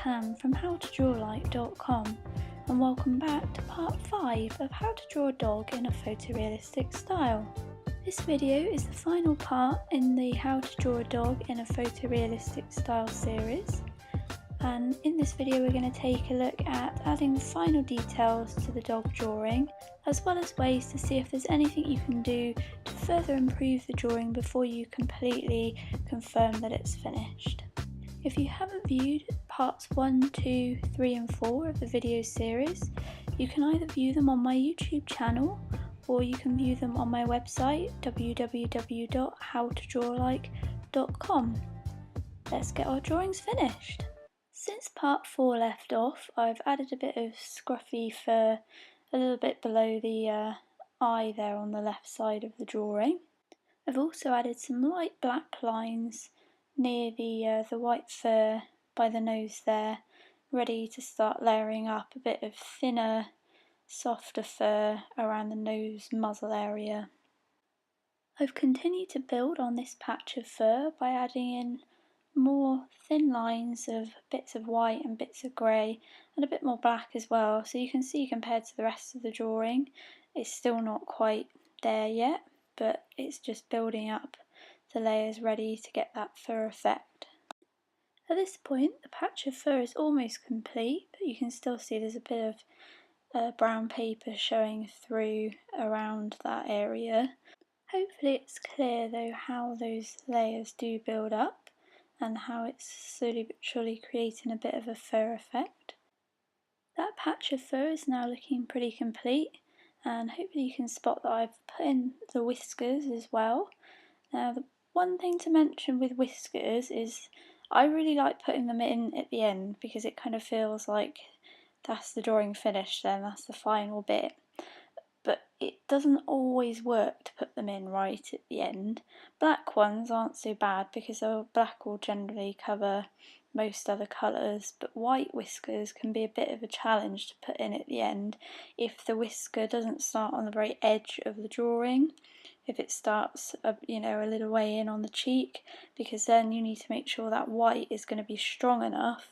Tam from howtodrawlike.com and welcome back to part 5 of how to draw a dog in a photorealistic style. This video is the final part in the How to Draw a Dog in a Photorealistic Style series, and in this video we're going to take a look at adding the final details to the dog drawing, as well as ways to see if there's anything you can do to further improve the drawing before you completely confirm that it's finished. If you haven't viewed parts 1, 2, 3 and 4 of the video series, you can either view them on my YouTube channel or you can view them on my website www.howtodrawlike.com. Let's get our drawings finished. Since part 4 left off, I've added a bit of scruffy fur a little bit below the eye there on the left side of the drawing. I've also added some light black lines near the white fur by the nose there, ready to start layering up a bit of thinner, softer fur around the nose muzzle area. I've continued to build on this patch of fur by adding in more thin lines of bits of white and bits of grey and a bit more black as well, so you can see compared to the rest of the drawing it's still not quite there yet, but it's just building up the layers ready to get that fur effect. At this point the patch of fur is almost complete, but you can still see there's a bit of brown paper showing through around that area. Hopefully it's clear though how those layers do build up and how it's slowly but surely creating a bit of a fur effect. That patch of fur is now looking pretty complete, and hopefully you can spot that I've put in the whiskers as well. Now the one thing to mention with whiskers is I really like putting them in at the end because it kind of feels like that's the drawing finished then, that's the final bit. But it doesn't always work to put them in right at the end. Black ones aren't so bad because the black will generally cover most other colours, but white whiskers can be a bit of a challenge to put in at the end if the whisker doesn't start on the very edge of the drawing. If it starts a little way in on the cheek, because then you need to make sure that white is going to be strong enough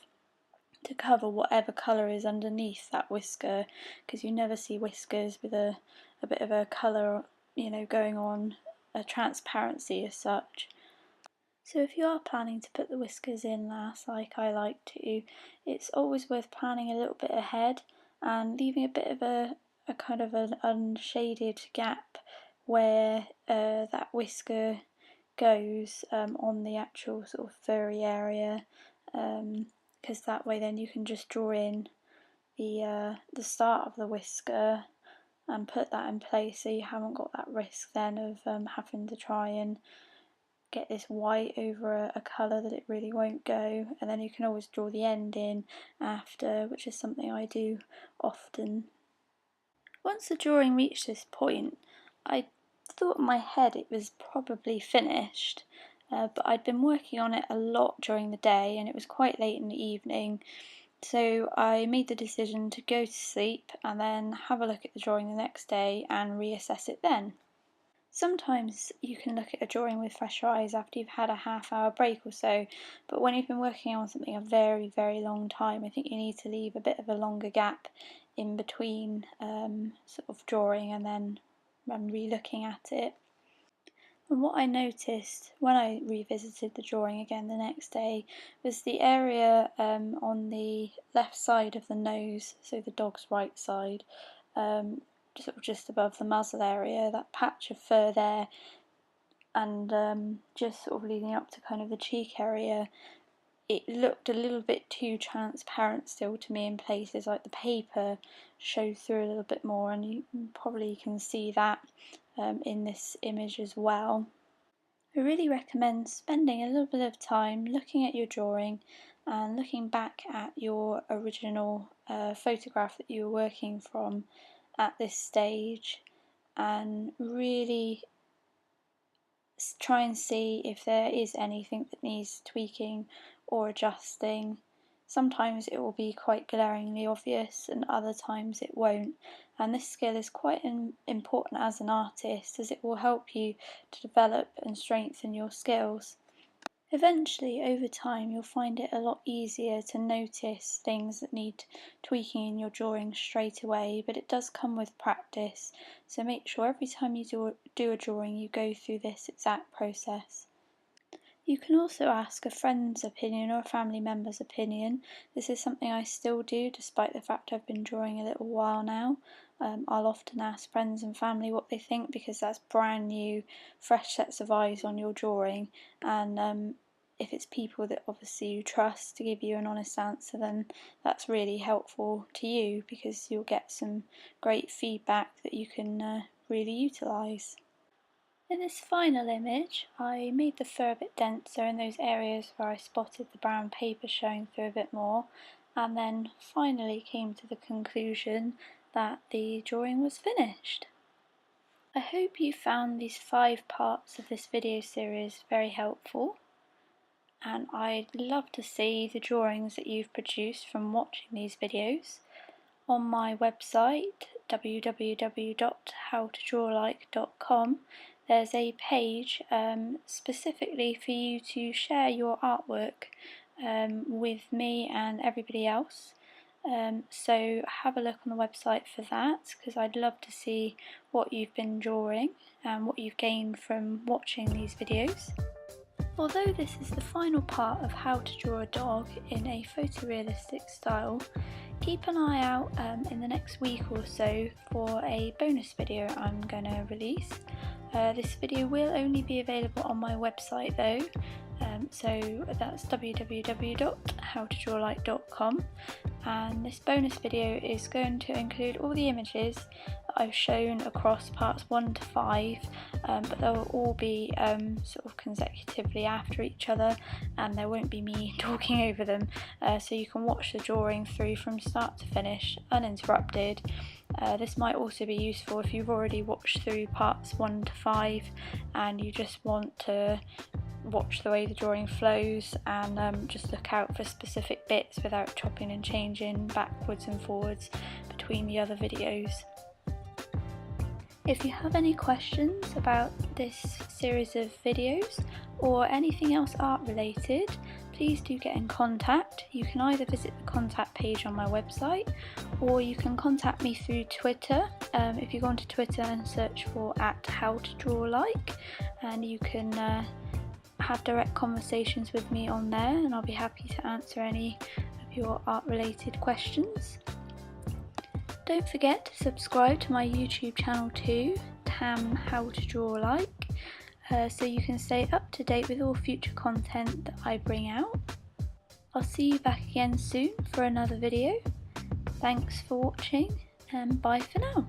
to cover whatever colour is underneath that whisker, because you never see whiskers with a bit of a colour going on, a transparency as such. So if you are planning to put the whiskers in last like I like to, it's always worth planning a little bit ahead and leaving a bit of a kind of an unshaded gap where that whisker goes on the actual sort of furry area, because that way then you can just draw in the start of the whisker and put that in place, so you haven't got that risk then of having to try and get this white over a colour that it really won't go, and then you can always draw the end in after, which is something I do often. Once the drawing reached this point, I thought in my head it was probably finished, but I'd been working on it a lot during the day and it was quite late in the evening, so I made the decision to go to sleep and then have a look at the drawing the next day and reassess it then. Sometimes you can look at a drawing with fresh eyes after you've had a half-hour break or so, but when you've been working on something a very, very long time, I think you need to leave a bit of a longer gap in between sort of drawing and then re-looking at it. And what I noticed when I revisited the drawing again the next day was the area on the left side of the nose, so the dog's right side, sort of just above the muzzle area, that patch of fur there, and just sort of leading up to kind of the cheek area, it looked a little bit too transparent still to me in places. Like the paper showed through a little bit more, and you probably can see that in this image as well. I really recommend spending a little bit of time looking at your drawing and looking back at your original photograph that you were working from at this stage, and really try and see if there is anything that needs tweaking or adjusting. Sometimes it will be quite glaringly obvious and other times it won't, and this skill is quite important as an artist as it will help you to develop and strengthen your skills. Eventually, over time, you'll find it a lot easier to notice things that need tweaking in your drawing straight away, but it does come with practice, so make sure every time you do a drawing you go through this exact process. You can also ask a friend's opinion or a family member's opinion. This is something I still do despite the fact I've been drawing a little while now. I'll often ask friends and family what they think because that's brand new, fresh sets of eyes on your drawing, and if it's people that obviously you trust to give you an honest answer, then that's really helpful to you because you'll get some great feedback that you can really utilise. In this final image, I made the fur a bit denser in those areas where I spotted the brown paper showing through a bit more, and then finally came to the conclusion that the drawing was finished. I hope you found these 5 parts of this video series very helpful, and I'd love to see the drawings that you've produced from watching these videos. On my website www.howtodrawlike.com there's a page specifically for you to share your artwork with me and everybody else. So have a look on the website for that, because I'd love to see what you've been drawing and what you've gained from watching these videos. Although this is the final part of how to draw a dog in a photorealistic style, keep an eye out in the next week or so for a bonus video I'm going to release. This video will only be available on my website though, so that's www.howtodrawlike.com, and this bonus video is going to include all the images that I've shown across parts 1 to 5, but they will all be sort of consecutively after each other, and there won't be me talking over them, so you can watch the drawing through from start to finish uninterrupted. This might also be useful if you've already watched through parts 1 to 5 and you just want to watch the way the drawing flows and just look out for specific bits without chopping and changing backwards and forwards between the other videos. If you have any questions about this series of videos or anything else art related, please do get in contact. You can either visit the contact page on my website or you can contact me through Twitter. If you go onto Twitter and search for @howtodrawlike, and you can have direct conversations with me on there, and I'll be happy to answer any of your art related questions. Don't forget to subscribe to my YouTube channel too, Tam How to Draw Like, so you can stay up to date with all future content that I bring out. I'll see you back again soon for another video. Thanks for watching, and bye for now.